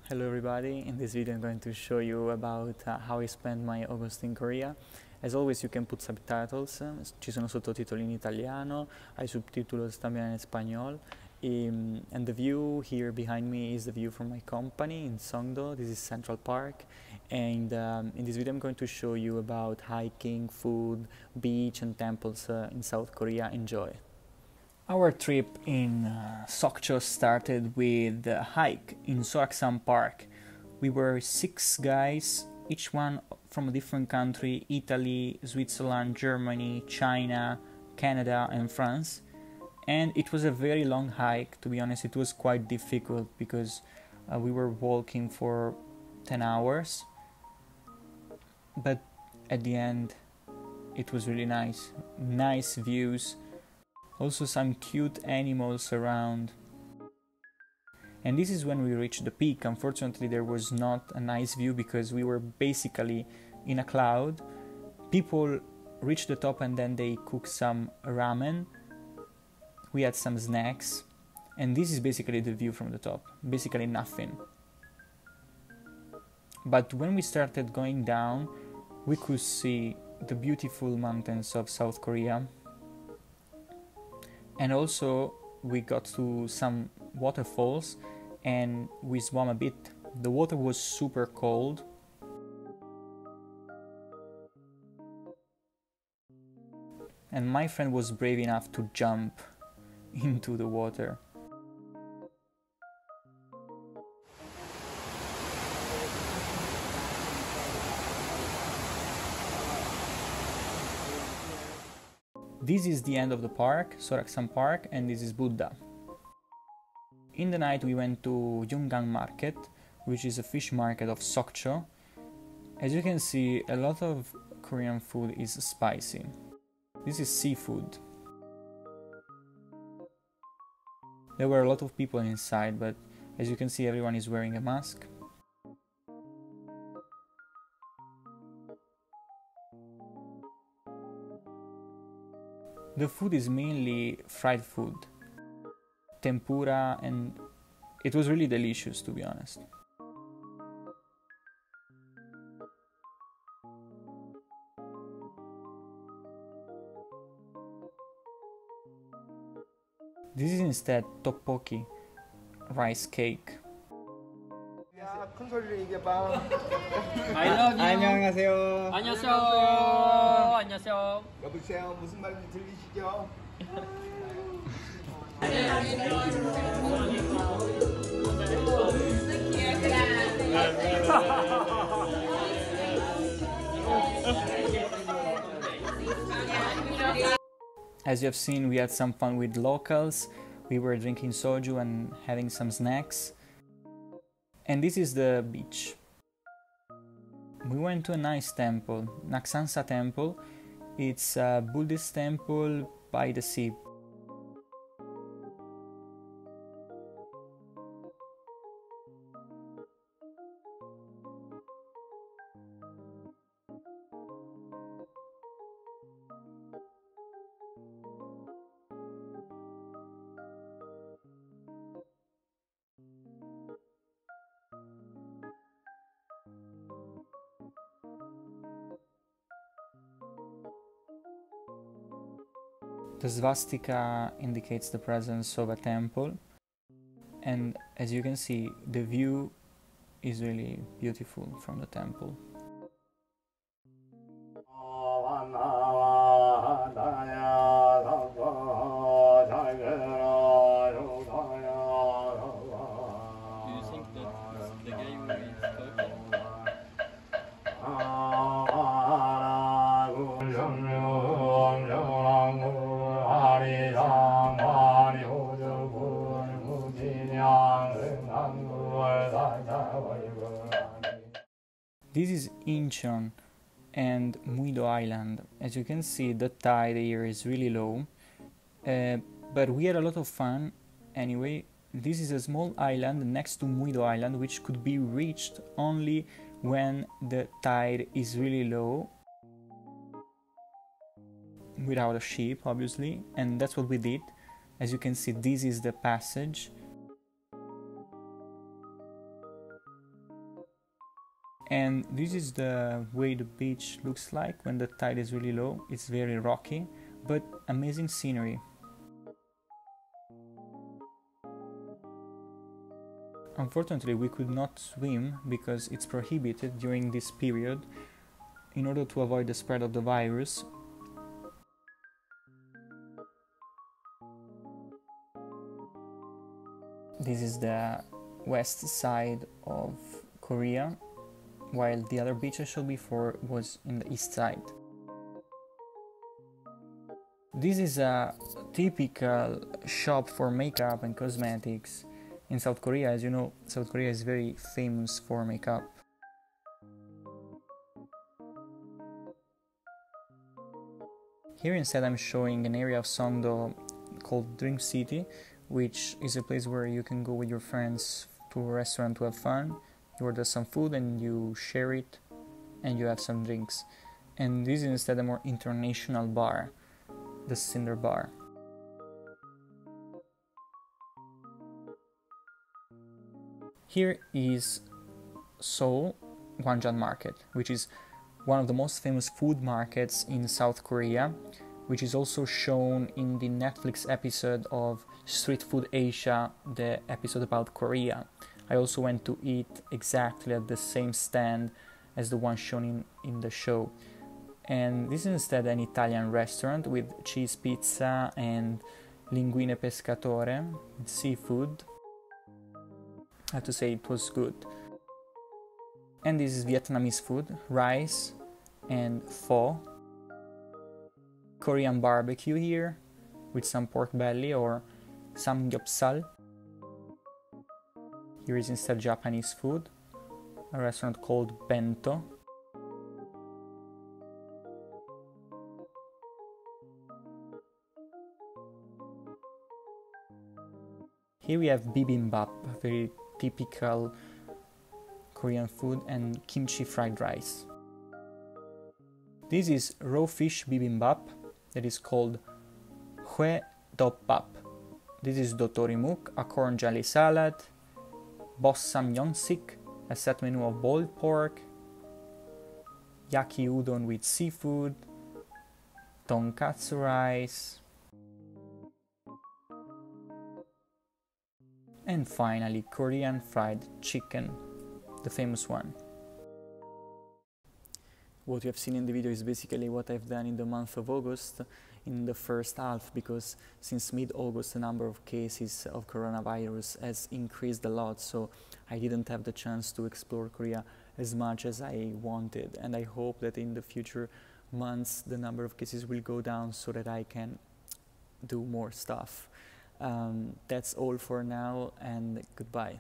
Hello everybody, in this video I'm going to show you about how I spent my August in Korea. As always you can put subtitles, ci sono sottotitoli in italiano, hay subtítulos también en español. And the view here behind me is the view from my company in Songdo. This is Central Park, and in this video I'm going to show you about hiking, food, beach and temples in South Korea. Enjoy! Our trip in Sokcho started with a hike in Soraksam Park. We were 6 guys, each one from a different country: Italy, Switzerland, Germany, China, Canada and France. And it was a very long hike. To be honest, it was quite difficult because we were walking for 10 hours. But at the end it was really nice. Nice views. Also some cute animals around. And this is when we reached the peak. Unfortunately there was not a nice view because we were basically in a cloud. People reached the top and then they cooked some ramen. We had some snacks. And this is basically the view from the top. Basically nothing. But when we started going down, we could see the beautiful mountains of South Korea. And also we got to some waterfalls and we swam a bit. The water was super cold. And my friend was brave enough to jump into the water. This is the end of the park, Soraksam Park, and this is Buddha. In the night we went to Yungang Market, which is a fish market of Sokcho. As you can see, a lot of Korean food is spicy. This is seafood. There were a lot of people inside, but as you can see everyone is wearing a mask. The food is mainly fried food, tempura, and it was really delicious, to be honest. This is instead tteokbokki, rice cake. 큰 소리로 얘기해봐. I love you. 안녕하세요. 안녕하세요. 안녕하세요. 여보세요. 무슨 말인지 들리시죠? As you have seen, we had some fun with locals. We were drinking soju and having some snacks. And this is the beach. We went to a nice temple, Naksansa Temple. It's a Buddhist temple by the sea. The swastika indicates the presence of a temple, and as you can see, the view is really beautiful from the temple. Do you think that the guy who is talking? This is Incheon and Muido Island. As you can see, the tide here is really low, but we had a lot of fun anyway. This is a small island next to Muido Island, which could be reached only when the tide is really low, without a ship obviously, and that's what we did. As you can see, this is the passage. And this is the way the beach looks like when the tide is really low. It's very rocky, but amazing scenery. Unfortunately, we could not swim because it's prohibited during this period in order to avoid the spread of the virus. This is the west side of Korea, while the other beach I showed before was in the east side. This is a typical shop for makeup and cosmetics in South Korea. As you know, South Korea is very famous for makeup. Here instead I'm showing an area of Songdo called Dream City, which is a place where you can go with your friends to a restaurant to have fun. You order some food and you share it and you have some drinks. And this is instead a more international bar, the Cinder Bar. Here is Seoul Gwanjan Market, which is one of the most famous food markets in South Korea, which is also shown in the Netflix episode of Street Food Asia, the episode about Korea. I also went to eat exactly at the same stand as the one shown in the show. And this is instead an Italian restaurant with cheese pizza and linguine pescatore, seafood. I have to say it was good. And this is Vietnamese food, rice and pho. Korean barbecue here with some pork belly or samgyeopsal. Here is instead Japanese food, a restaurant called Bento. Here we have bibimbap, a very typical Korean food, and kimchi fried rice. This is raw fish bibimbap that is called Hue Doppap. This is dotorimuk, a corn jelly salad, bossam yonsik, a set menu of boiled pork, yaki udon with seafood, tonkatsu rice, and finally Korean fried chicken, the famous one. What you have seen in the video is basically what I've done in the month of August, in the first half, because since mid-August the number of cases of coronavirus has increased a lot, so I didn't have the chance to explore Korea as much as I wanted, and I hope that in the future months the number of cases will go down so that I can do more stuff. That's all for now, and goodbye.